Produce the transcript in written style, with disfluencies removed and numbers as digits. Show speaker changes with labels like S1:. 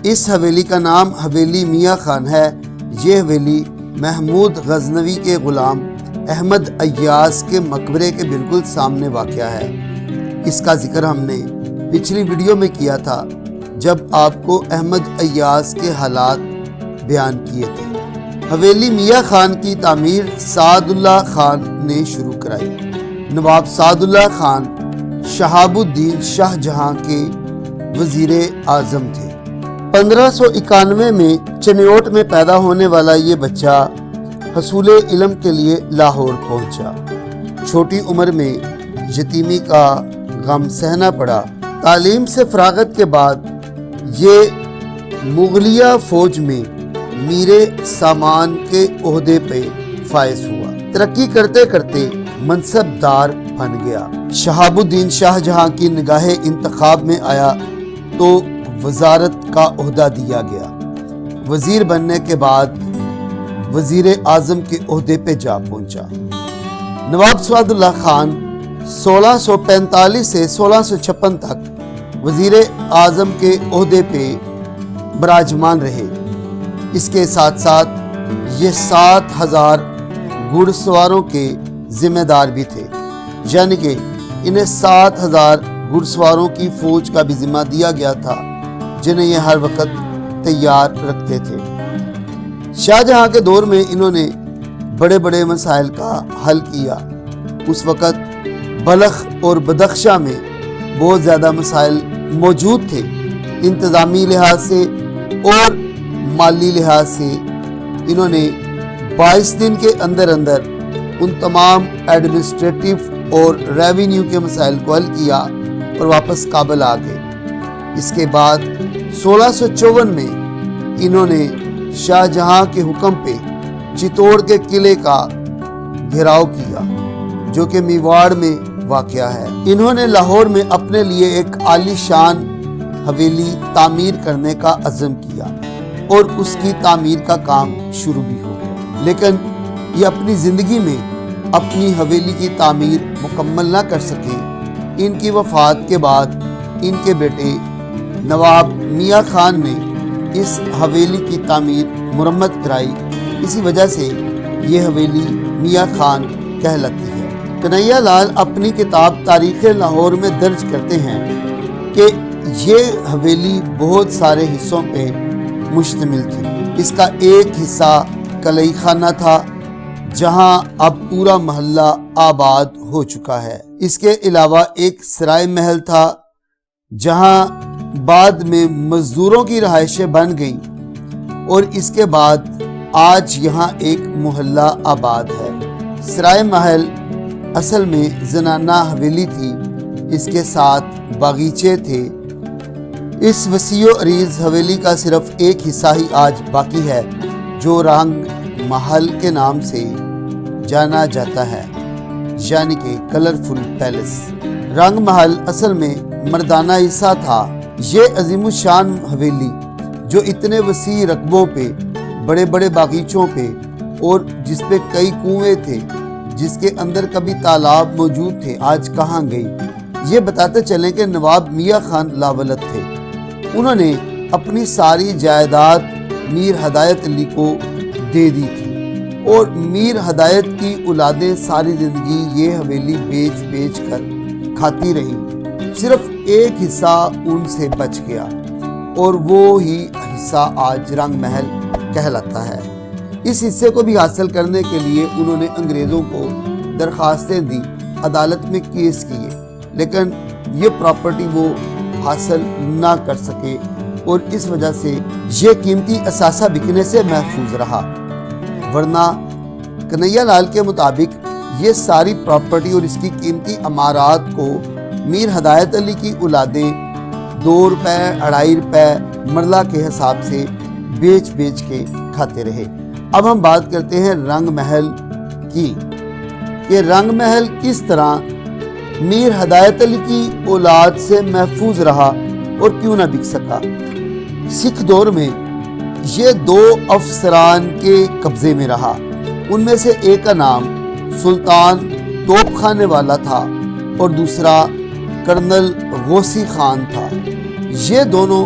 S1: اس حویلی کا نام حویلی میاں خان ہے۔ یہ حویلی محمود غزنوی کے غلام احمد ایاز کے مقبرے کے بالکل سامنے واقع ہے۔ اس کا ذکر ہم نے پچھلی ویڈیو میں کیا تھا جب آپ کو احمد ایاز کے حالات بیان کیے تھے۔ حویلی میاں خان کی تعمیر سعد اللہ خان نے شروع کرائی۔ نواب سعد اللہ خان شہاب الدین شاہ جہاں کے وزیر اعظم تھے۔ 1591 میں چنیوٹ میں پیدا ہونے والا یہ بچہ حصول علم کے لیے لاہور پہنچا۔ چھوٹی عمر میں یتیمی کا غم سہنا پڑا۔ تعلیم سے فراغت کے بعد یہ مغلیہ فوج میں میر سامان کے عہدے پہ فائز ہوا۔ ترقی کرتے کرتے منصب دار بن گیا۔ شہاب الدین شاہ جہاں کی نگاہ انتخاب میں آیا تو وزارت کا عہدہ دیا گیا۔ وزیر بننے کے بعد وزیر اعظم کے عہدے پہ جا پہنچا۔ نواب سعد اللہ خان 1645 سے 1656 تک وزیر اعظم کے عہدے پہ براجمان رہے۔ اس کے ساتھ ساتھ یہ 7000 گھڑ سواروں کے ذمہ دار بھی تھے، یعنی کہ انہیں 7000 گھڑ سواروں کی فوج کا بھی ذمہ دیا گیا تھا جنہیں یہ ہر وقت تیار رکھتے تھے۔ شاہ جہاں کے دور میں انہوں نے بڑے بڑے مسائل کا حل کیا۔ اس وقت بلخ اور بدخشاں میں بہت زیادہ مسائل موجود تھے۔ انتظامی لحاظ سے اور مالی لحاظ سے انہوں نے 22 دن کے اندر اندر ان تمام ایڈمنسٹریٹو اور ریونیو کے مسائل کو حل کیا اور واپس کابل آ گئے۔ اس کے بعد 1654 میں انہوں نے شاہ جہاں کے حکم پہ چتور کے قلعے کا گھیراؤ کیا جو کہ میواڑ میں واقع ہے۔ انہوں نے لاہور میں اپنے لیے ایک عالی شان حویلی تعمیر کرنے کا عزم کیا اور اس کی تعمیر کا کام شروع بھی ہو گیا، لیکن یہ اپنی زندگی میں اپنی حویلی کی تعمیر مکمل نہ کر سکے۔ ان کی وفات کے بعد ان کے بیٹے نواب میاں خان نے اس حویلی کی تعمیر مرمت کرائی۔ اسی وجہ سے یہ حویلی میاں خان کہلاتی ہے۔ کنہیا لال اپنی کتاب تاریخ لاہور میں درج کرتے ہیں کہ یہ حویلی بہت سارے حصوں پہ مشتمل تھی۔ اس کا ایک حصہ کلئی خانہ تھا جہاں اب پورا محلہ آباد ہو چکا ہے۔ اس کے علاوہ ایک سرائے محل تھا جہاں بعد میں مزدوروں کی رہائشیں بن گئیں، اور اس کے بعد آج یہاں ایک محلہ آباد ہے۔ سرائے محل اصل میں زنانہ حویلی تھی، اس کے ساتھ باغیچے تھے۔ اس وسیع و عریض حویلی کا صرف ایک حصہ ہی آج باقی ہے جو رنگ محل کے نام سے جانا جاتا ہے، یعنی کہ کلرفل پیلس۔ رنگ محل اصل میں مردانہ حصہ تھا۔ یہ عظیم الشان حویلی جو اتنے وسیع رقبوں پہ، بڑے بڑے باغیچوں پہ اور جس پہ کئی کنویں تھے، جس کے اندر کبھی تالاب موجود تھے، آج کہاں گئی؟ یہ بتاتے چلیں کہ نواب میاں خان لاولد تھے۔ انہوں نے اپنی ساری جائیداد میر ہدایت علی کو دے دی تھی، اور میر ہدایت کی اولادیں ساری زندگی یہ حویلی بیچ بیچ کر کھاتی رہیں۔ صرف ایک حصہ ان سے بچ گیا اور وہ ہی حصہ آج رنگ محل کہلاتا ہے۔ اس حصے کو بھی حاصل کرنے کے لیے انہوں نے انگریزوں کو درخواستیں دی، عدالت میں کیس کیے، لیکن یہ پراپرٹی وہ حاصل نہ کر سکے، اور اس وجہ سے یہ قیمتی اثاثہ بکنے سے محفوظ رہا۔ ورنہ کنہیا لال کے مطابق یہ ساری پراپرٹی اور اس کی قیمتی امارات کو میر ہدایت علی کی اولادیں 2 روپے 2.5 روپے مرلہ کے حساب سے بیچ بیچ کے کھاتے رہے۔ اب ہم بات کرتے ہیں رنگ محل کی، کہ رنگ محل کس طرح میر ہدایت علی کی اولاد سے محفوظ رہا اور کیوں نہ بک سکا۔ سکھ دور میں یہ 2 افسران کے قبضے میں رہا۔ ان میں سے ایک کا نام سلطان توپ خانے والا تھا اور دوسرا کرنل غوثی خان تھا۔ یہ دونوں